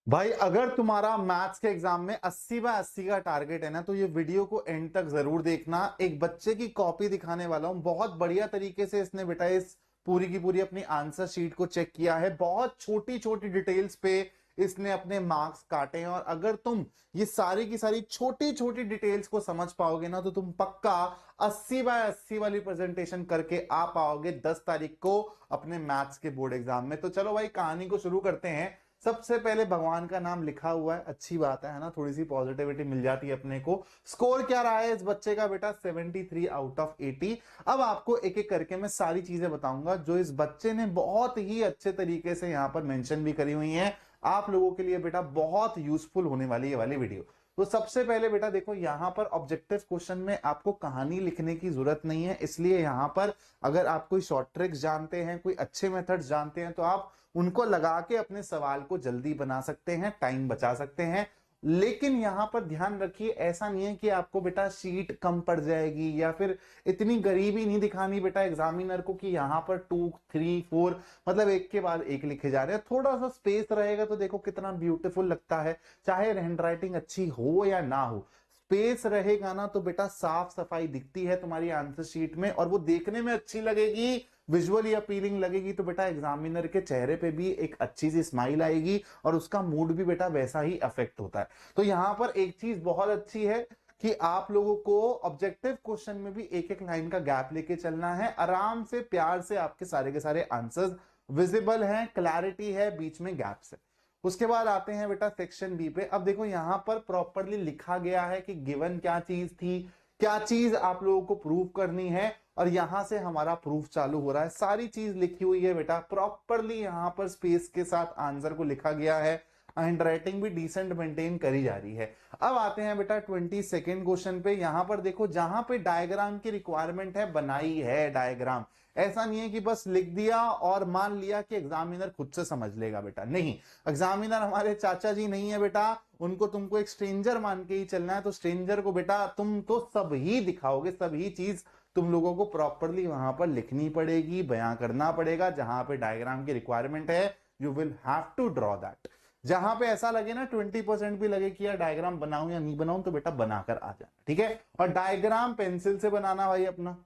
भाई अगर तुम्हारा मैथ्स के एग्जाम में 80/80 का टारगेट है ना, तो ये वीडियो को एंड तक जरूर देखना। एक बच्चे की कॉपी दिखाने वाला हूं, बहुत बढ़िया तरीके से इसने बेटा इस पूरी की पूरी अपनी आंसर शीट को चेक किया है। बहुत छोटी छोटी डिटेल्स पे इसने अपने मार्क्स काटे हैं, और अगर तुम ये सारी की सारी छोटी छोटी डिटेल्स को समझ पाओगे ना, तो तुम पक्का 80/80 वाली प्रेजेंटेशन करके आ पाओगे 10 तारीख को अपने मैथ्स के बोर्ड एग्जाम में। तो चलो भाई कहानी को शुरू करते हैं। सबसे पहले भगवान का नाम लिखा हुआ है, अच्छी बात है ना, थोड़ी सी पॉजिटिविटी मिल जाती है अपने को। स्कोर क्या रहा है इस बच्चे का बेटा? 73/80। अब आपको एक एक करके मैं सारी चीजें बताऊंगा जो इस बच्चे ने बहुत ही अच्छे तरीके से यहां पर मेंशन भी करी हुई हैं। आप लोगों के लिए बेटा बहुत यूजफुल होने वाली ये वाली वीडियो। तो सबसे पहले बेटा देखो, यहां पर ऑब्जेक्टिव क्वेश्चन में आपको कहानी लिखने की जरूरत नहीं है, इसलिए यहां पर अगर आप कोई शॉर्ट ट्रिक्स जानते हैं, कोई अच्छे मेथड्स जानते हैं, तो आप उनको लगा के अपने सवाल को जल्दी बना सकते हैं, टाइम बचा सकते हैं। लेकिन यहां पर ध्यान रखिए, ऐसा नहीं है कि आपको बेटा शीट कम पड़ जाएगी, या फिर इतनी गरीबी नहीं दिखानी बेटा एग्जामिनर को कि यहां पर 2 3 4 मतलब एक के बाद एक लिखे जा रहे हैं। थोड़ा सा स्पेस रहेगा तो देखो कितना ब्यूटीफुल लगता है, चाहे हैंड राइटिंग अच्छी हो या ना हो। स्पेस रहेगा ना तो बेटा साफ सफाई दिखती है तुम्हारी आंसर शीट में, और वो देखने में अच्छी लगेगी, विजुअली अपीलिंग लगेगी, तो बेटा एग्जामिनर के चेहरे पे भी एक अच्छी सी स्माइल आएगी, और उसका मूड भी बेटा वैसा ही अफेक्ट होता है। तो यहां पर एक चीज बहुत अच्छी है कि आप लोगों को ऑब्जेक्टिव क्वेश्चन में भी एक एक लाइन का गैप लेके चलना है। आराम से प्यार से आपके सारे के सारे आंसर्स विजिबल हैं, क्लैरिटी है, बीच में गैप्स है। उसके बाद आते हैं बेटा सेक्शन बी पे। अब देखो यहां पर प्रॉपरली लिखा गया है कि गिवन क्या चीज थी, क्या चीज आप लोगों को प्रूव करनी है, और यहां से हमारा प्रूफ चालू हो रहा है। सारी चीज लिखी हुई है बेटा प्रॉपरली, यहां पर स्पेस के साथ आंसर को लिखा गया है। हैंड राइटिंग भी डिसेंट मेंटेन करी जा रही है। अब आते हैं बेटा 22nd क्वेश्चन पे। यहां पर देखो, जहां पे डायग्राम की रिक्वायरमेंट है बनाई है डायग्राम। ऐसा नहीं है कि बस लिख दिया और मान लिया कि एग्जामिनर खुद से समझ लेगा, बेटा नहीं। एग्जामिनर हमारे चाचा जी नहीं है बेटा, उनको तुमको एक स्ट्रेंजर मान के ही चलना है। तो स्ट्रेंजर को बेटा तुम तो सब ही दिखाओगे, सब ही चीज तुम लोगों को प्रॉपरली वहां पर लिखनी पड़ेगी, बयां करना पड़ेगा। जहां पे डायग्राम की रिक्वायरमेंट है, you will have to draw that. जहां पे ऐसा लगे ना 20% भी लगे कि यार डायग्राम बनाऊं या नहीं बनाऊं, तो बेटा बनाकर आ जाना, ठीक है। और डायग्राम पेंसिल से बनाना भाई अपना।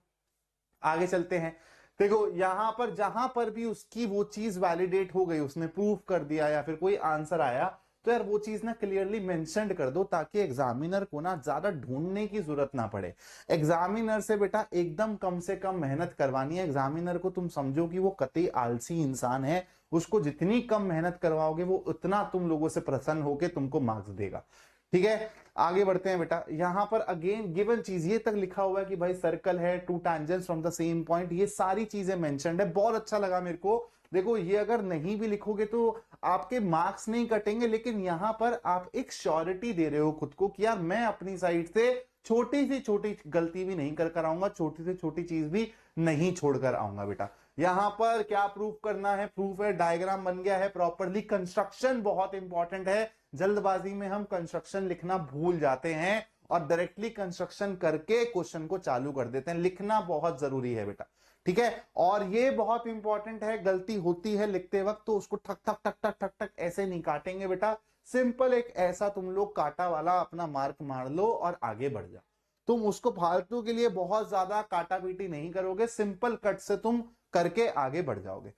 आगे चलते हैं। देखो यहां पर जहां पर भी उसकी वो चीज वैलिडेट हो गई, उसने प्रूफ कर दिया या फिर कोई आंसर आया, तो यार वो चीज ना क्लियरली मेंशन्ड कर दो, ताकि एग्जामिनर को ना ज्यादा ढूंढने की जरूरत ना पड़े। एग्जामिनर से बेटा एकदम कम से कम मेहनत करवानी है। एग्जामिनर को तुम समझो कि वो कतई आलसी इंसान है, उसको जितनी कम मेहनत करवाओगे वो उतना तुम लोगों से प्रसन्न होकर तुमको मार्क्स देगा, ठीक है। आगे बढ़ते हैं बेटा। यहां पर अगेन गिवन चीज ये तक लिखा हुआ है कि भाई सर्कल है, 2 tangents from the same point, ये सारी चीजें मेंशन्ड है। बहुत अच्छा लगा मेरे को। देखो ये अगर नहीं भी लिखोगे तो आपके मार्क्स नहीं कटेंगे, लेकिन यहां पर आप एक श्योरिटी दे रहे हो खुद को कि यार मैं अपनी साइड से छोटी सी छोटी गलती भी नहीं कर कर आऊंगा, छोटी से छोटी चीज भी नहीं छोड़कर आऊंगा बेटा। यहां पर क्या प्रूफ करना है? प्रूफ है, डायग्राम बन गया है प्रॉपरली। कंस्ट्रक्शन बहुत इंपॉर्टेंट है, जल्दबाजी में हम कंस्ट्रक्शन लिखना भूल जाते हैं और डायरेक्टली कंस्ट्रक्शन करके क्वेश्चन को चालू कर देते हैं। लिखना बहुत जरूरी है बेटा, ठीक है। और ये बहुत इंपॉर्टेंट है, गलती होती है लिखते वक्त तो उसको ठक ठक ठक ठक ठक ठक ऐसे नहीं काटेंगे बेटा। सिंपल एक ऐसा तुम लोग काटा वाला अपना मार्क मार लो और आगे बढ़ जाओ। तुम उसको फालतू के लिए बहुत ज्यादा काटा पीटी नहीं करोगे, सिंपल कट से तुम करके आगे बढ़ जाओगे।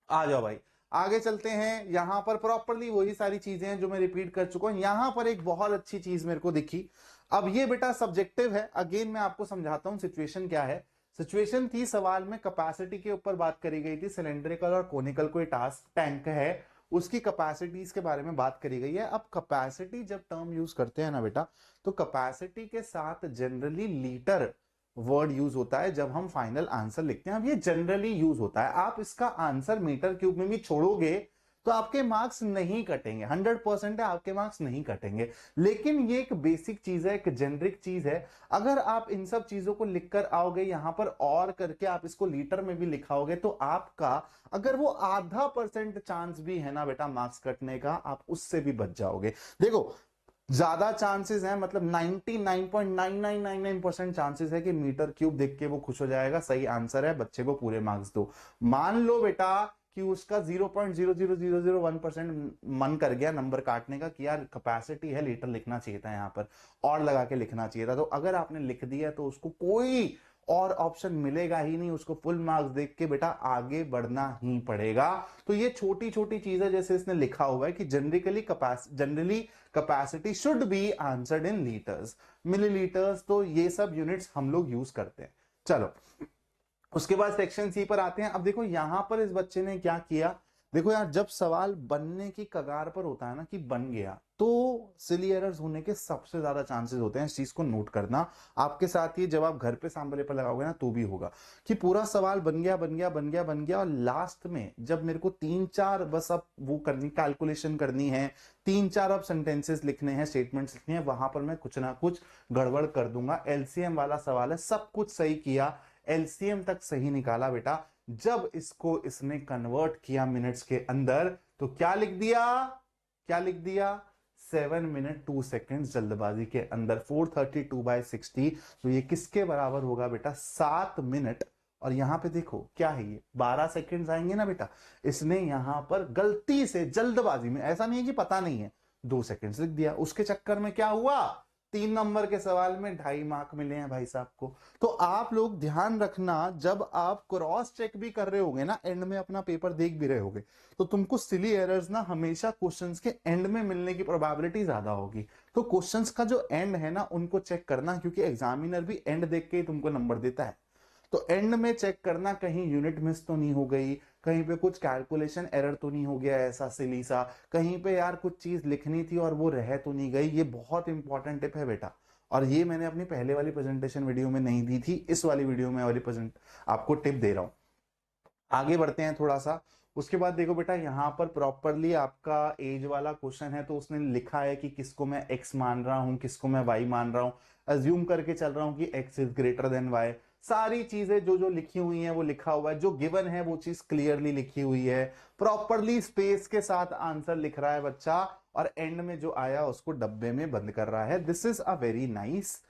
आ जाओ भाई, आगे चलते हैं। यहां पर प्रॉपरली वही सारी चीजें हैं जो मैं रिपीट कर चुका हूं। यहां पर एक बहुत अच्छी चीज मेरे को दिखी। अब ये बेटा सब्जेक्टिव है, अगेन मैं आपको समझाता हूं सिचुएशन क्या है। सिचुएशन थी, सवाल में कैपेसिटी के ऊपर बात करी गई थी। सिलेंड्रिकल और कोनिकल कोई टास्क टैंक है, उसकी कैपेसिटीज के बारे में बात करी गई है। अब कैपेसिटी जब टर्म यूज करते हैं ना बेटा, तो कैपेसिटी के साथ जनरली लीटर वर्ड यूज होता है जब हम फाइनल आंसर लिखते हैं। अब ये जनरली यूज होता है, आप इसका आंसर मीटर क्यूब में भी छोड़ोगे तो आपके मार्क्स नहीं कटेंगे। 100% है, आपके मार्क्स नहीं कटेंगे। लेकिन ये एक बेसिक चीज है, एक जेनरिक चीज है। अगर आप इन सब चीजों को लिखकर आओगे यहां पर और करके आप इसको लीटर में भी लिखाओगे, तो आपका अगर वो ½ % चांस भी है ना बेटा मार्क्स कटने का, आप उससे भी बच जाओगे। देखो ज्यादा चांसेस हैं, मतलब 99.9999% चांसेस है कि मीटर क्यूब देख के वो खुश हो जाएगा, सही आंसर है, बच्चे को पूरे मार्क्स दो। मान लो बेटा कि उसका 0.00001% मन कर गया नंबर काटने का कि यार कैपेसिटी है, लीटर लिखना चाहिए था यहाँ पर, और लगा के लिखना चाहिए था। तो अगर आपने लिख दिया तो उसको कोई और ऑप्शन मिलेगा ही नहीं, उसको फुल मार्क्स देख के बेटा आगे बढ़ना ही पड़ेगा। तो ये छोटी छोटी चीजें जैसे इसने लिखा हुआ है कि generally capacity should be answered in litres, millilitres, तो ये सब यूनिट्स हम लोग यूज करते हैं। चलो उसके बाद सेक्शन सी पर आते हैं। अब देखो यहां पर इस बच्चे ने क्या किया, देखो यार जब सवाल बनने की कगार पर होता है ना कि बन गया, तो सिली एरर्स होने के सबसे ज्यादा चांसेस होते हैं। इस चीज को नोट करना, आपके साथ ही जब आप घर पे सैंपल पेपर लगाओगे ना तो भी होगा कि पूरा सवाल बन गया बन गया बन गया बन गया, और लास्ट में जब मेरे को 3-4 बस अब वो करनी, कैलकुलेशन करनी है, 3-4 अब सेंटेंसेस लिखने हैं, स्टेटमेंट्स लिखने हैं, वहां पर मैं कुछ ना कुछ गड़बड़ कर दूंगा। एलसीएम वाला सवाल है, सब कुछ सही किया, एलसीएम तक सही निकाला बेटा, जब इसको इसने कन्वर्ट किया मिनट्स के अंदर तो क्या लिख दिया, क्या लिख दिया, 7 मिनट 2 सेकेंड जल्दबाजी के अंदर, 432/60। तो ये किसके बराबर होगा बेटा, 7 मिनट। और यहां पे देखो क्या है, ये 12 सेकेंड आएंगे ना बेटा, इसने यहां पर गलती से जल्दबाजी में, ऐसा नहीं है कि पता नहीं है, 2 सेकेंड लिख दिया, उसके चक्कर में क्या हुआ, 3 नंबर के सवाल में 2.5 मार्क मिले हैं भाई साहब को। तो आप लोग ध्यान रखना, जब आप क्रॉस चेक भी कर रहे होगे ना, एंड में अपना पेपर देख भी रहे होगे, तो तुमको सिली एरर्स ना हमेशा क्वेश्चंस के एंड में मिलने की प्रोबेबिलिटी ज्यादा होगी। तो क्वेश्चंस का जो एंड है ना उनको चेक करना, क्योंकि एग्जामिनर भी एंड देख के ही तुमको नंबर देता है। तो एंड में चेक करना कहीं यूनिट मिस तो नहीं हो गई, कहीं पे कुछ कैलकुलेशन एरर तो नहीं हो गया ऐसा सिली सा, कहीं पे यार कुछ चीज लिखनी थी और वो रह तो नहीं गई। ये बहुत इंपॉर्टेंट टिप है बेटा, और ये मैंने अपनी पहले वाली प्रेजेंटेशन वीडियो में नहीं दी थी, इस वाली वीडियो में वाली प्रेजेंट आपको टिप दे रहा हूं। आगे बढ़ते हैं थोड़ा सा। उसके बाद देखो बेटा यहाँ पर प्रॉपरली आपका एज वाला क्वेश्चन है, तो उसने लिखा है कि किसको मैं एक्स मान रहा हूं, किसको मैं वाई मान रहा हूं, अज्यूम करके चल रहा हूं कि X is greater than Y. सारी चीजें जो जो लिखी हुई हैं वो लिखा हुआ है, जो गिवन है वो चीज क्लियरली लिखी हुई है, प्रॉपरली स्पेस के साथ आंसर लिख रहा है बच्चा, और एंड में जो आया उसको डब्बे में बंद कर रहा है। This is a very nice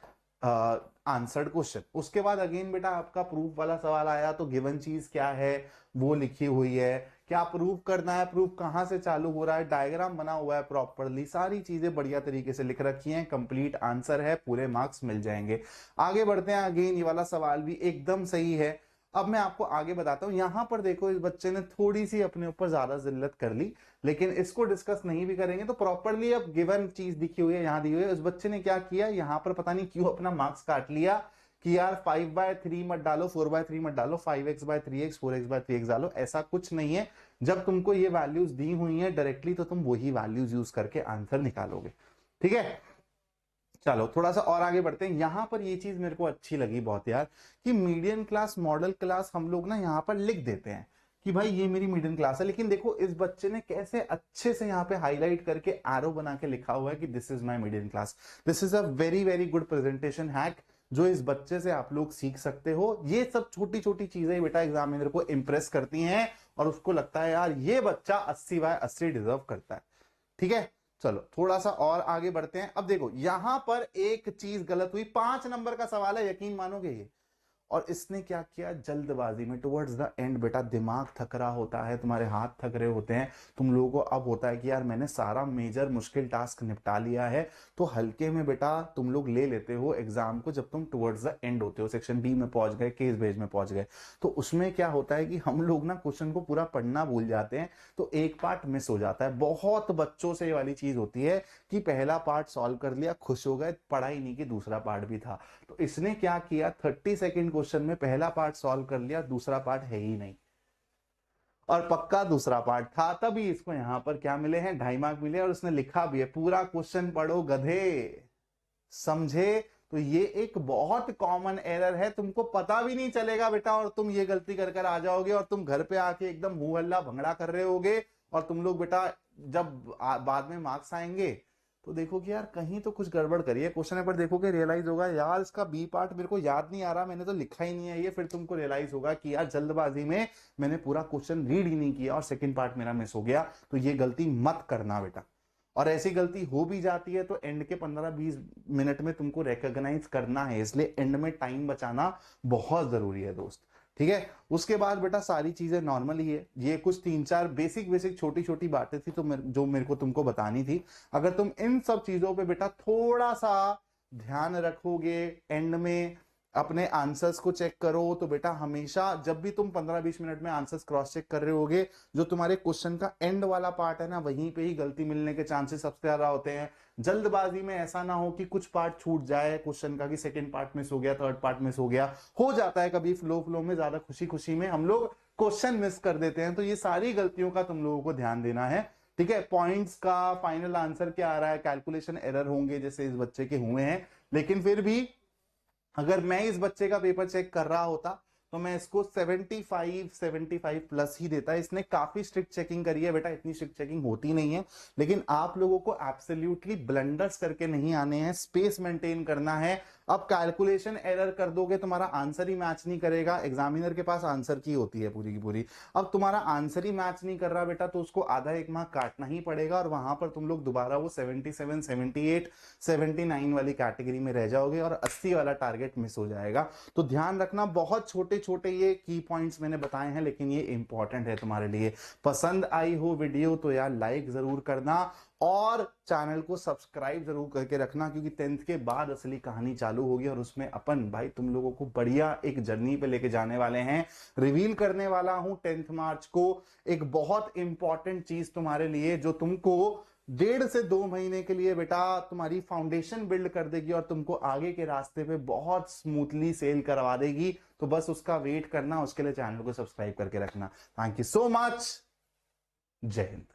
answered question. उसके बाद अगेन बेटा आपका प्रूफ वाला सवाल आया, तो गिवन चीज क्या है वो लिखी हुई है, क्या प्रूफ करना है, प्रूफ कहां से चालू हो रहा है, डायग्राम बना हुआ है प्रॉपरली, सारी चीजें बढ़िया तरीके से लिख रखी हैं, कंप्लीट आंसर है, पूरे मार्क्स मिल जाएंगे। आगे बढ़ते हैं। अगेन ये वाला सवाल भी एकदम सही है। अब मैं आपको आगे बताता हूं, यहां पर देखो इस बच्चे ने थोड़ी सी अपने ऊपर ज्यादा जिल्लत कर ली, लेकिन इसको डिस्कस नहीं भी करेंगे। तो प्रॉपरली अब गिवन चीज दिखी हुई है, यहां दी हुई है, उस बच्चे ने क्या किया, यहां पर पता नहीं क्यों अपना मार्क्स काट लिया कि यार 5/3 मत डालो, 4/3 मत डालो, 5x/3x 4x/3x डालो, ऐसा कुछ नहीं है। जब तुमको ये वैल्यूज दी हुई है डायरेक्टली, तो तुम वही वैल्यूज यूज करके आंसर निकालोगे। ठीक है, चलो थोड़ा सा और आगे बढ़ते हैं। यहां पर ये चीज मेरे को अच्छी लगी बहुत यार, कि मीडियम क्लास मॉडल क्लास हम लोग ना यहाँ पर लिख देते हैं कि भाई ये मेरी मीडियम क्लास है, लेकिन देखो इस बच्चे ने कैसे अच्छे से यहाँ पे हाईलाइट करके एरो बना के लिखा हुआ है कि this is my medium class. This is a very very good presentation hack, जो इस बच्चे से आप लोग सीख सकते हो। ये सब छोटी छोटी चीजें बेटा एग्जामिनर को इंप्रेस करती हैं, और उसको लगता है यार ये बच्चा 80/80 डिजर्व करता है। ठीक है, चलो थोड़ा सा और आगे बढ़ते हैं। अब देखो यहां पर एक चीज गलत हुई, 5 नंबर का सवाल है, यकीन मानोगे ये, और इसने क्या किया, जल्दबाजी में टुवर्ड्स द एंड, बेटा दिमाग थक रहा होता है, तुम्हारे हाथ थक रहे होते हैं, तुम लोगों को अब होता है कि यार मैंने सारा मेजर मुश्किल टास्क निपटा लिया है, तो हल्के में बेटा तुम लोग ले लेते हो एग्जाम को जब तुम टुवर्ड्स द एंड होते हो, सेक्शन बी में पहुंच गए, केस बेस में पहुंच गए। तो उसमें क्या होता है कि हम लोग ना क्वेश्चन को पूरा पढ़ना भूल जाते हैं, तो एक पार्ट मिस हो जाता है। बहुत बच्चों से ये वाली चीज होती है कि पहला पार्ट सॉल्व कर लिया, खुश हो गए, पढ़ा ही नहीं कि दूसरा पार्ट भी था। तो इसने क्या किया, 30 सेकेंड क्वेश्चन में पहला पार्ट सॉल्व कर लिया, दूसरा पार्ट है ही नहीं, और पक्का दूसरा पार्ट था, तभी इसको यहां पर क्या मिले हैं, 2.5 मार्क मिले। और उसने लिखा भी है, पूरा क्वेश्चन पढ़ो गधे, समझे। तो ये एक बहुत कॉमन एरर है, तुमको पता भी नहीं चलेगा बेटा, और तुम ये गलती कर कर आ जाओगे, और तुम घर पे आके एकदम मुंह हल्ला भंगड़ा कर रहे होगे, और तुम लोग बेटा जब बाद में मार्क्स आएंगे तो देखो कि यार कहीं तो कुछ गड़बड़ करिए क्वेश्चन पेपर, देखोगे रियलाइज होगा यार इसका बी पार्ट मेरे को याद नहीं आ रहा, मैंने तो लिखा ही नहीं है ये। फिर तुमको रियलाइज होगा कि यार जल्दबाजी में मैंने पूरा क्वेश्चन रीड ही नहीं किया और सेकंड पार्ट मेरा मिस हो गया। तो ये गलती मत करना बेटा, और ऐसी गलती हो भी जाती है तो एंड के 15-20 मिनट में तुमको रिकॉग्नाइज करना है, इसलिए एंड में टाइम बचाना बहुत जरूरी है दोस्त। ठीक है। उसके बाद बेटा सारी चीजें नॉर्मल ही है, ये कुछ 3-4 बेसिक बेसिक छोटी छोटी बातें थी तो जो मेरे को तुमको बतानी थी। अगर तुम इन सब चीजों पे बेटा थोड़ा सा ध्यान रखोगे, एंड में अपने आंसर्स को चेक करो, तो बेटा हमेशा जब भी तुम 15-20 मिनट में आंसर्स क्रॉस चेक कर रहे होगे, जो तुम्हारे क्वेश्चन का एंड वाला पार्ट है ना, वहीं पे ही गलती मिलने के चांसेस सबसे ज्यादा होते हैं। जल्दबाजी में ऐसा ना हो कि कुछ पार्ट छूट जाए क्वेश्चन का, कि सेकंड पार्ट मिस हो गया, थर्ड पार्ट मिस हो गया, हो जाता है कभी फ्लो फ्लो में, ज्यादा खुशी खुशी में हम लोग क्वेश्चन मिस कर देते हैं। तो ये सारी गलतियों का तुम लोगों को ध्यान देना है। ठीक है, पॉइंट्स का फाइनल आंसर क्या आ रहा है, कैलकुलेशन एरर होंगे जैसे इस बच्चे के हुए हैं, लेकिन फिर भी अगर मैं इस बच्चे का पेपर चेक कर रहा होता तो मैं इसको 75 प्लस ही देता। इसने काफी स्ट्रिक्ट चेकिंग करी है बेटा, इतनी स्ट्रिक्ट चेकिंग होती नहीं है, लेकिन आप लोगों को एब्सोल्युटली ब्लंडर्स करके नहीं आने हैं, स्पेस मेंटेन करना है। अब कैलकुलेशन एरर कर दोगे, तुम्हारा आंसर ही मैच नहीं करेगा, एग्जामिनर के पास आंसर की होती है पूरी की पूरी। अब तुम्हारा आंसर ही मैच नहीं कर रहा बेटा, तो उसको आधा एक मार्क काटना ही पड़ेगा, और वहां पर तुम लोग दोबारा वो 77, 78, 79 वाली कैटेगरी में रह जाओगे, और 80 वाला टारगेट मिस हो जाएगा। तो ध्यान रखना, बहुत छोटे छोटे ये की पॉइंट्स मैंने बताए हैं, लेकिन ये इंपॉर्टेंट है तुम्हारे लिए। पसंद आई हो वीडियो तो यार लाइक जरूर करना, और चैनल को सब्सक्राइब जरूर करके रखना, क्योंकि 10th के बाद असली कहानी चालू होगी, और उसमें अपन भाई तुम लोगों को बढ़िया एक जर्नी पे लेके जाने वाले हैं। रिवील करने वाला हूं 10th मार्च को एक बहुत इंपॉर्टेंट चीज तुम्हारे लिए, जो तुमको 1.5 से 2 महीने के लिए बेटा तुम्हारी फाउंडेशन बिल्ड कर देगी, और तुमको आगे के रास्ते पे बहुत स्मूथली सेल करवा देगी। तो बस उसका वेट करना, उसके लिए चैनल को सब्सक्राइब करके रखना। Thank you so much. जय हिंद।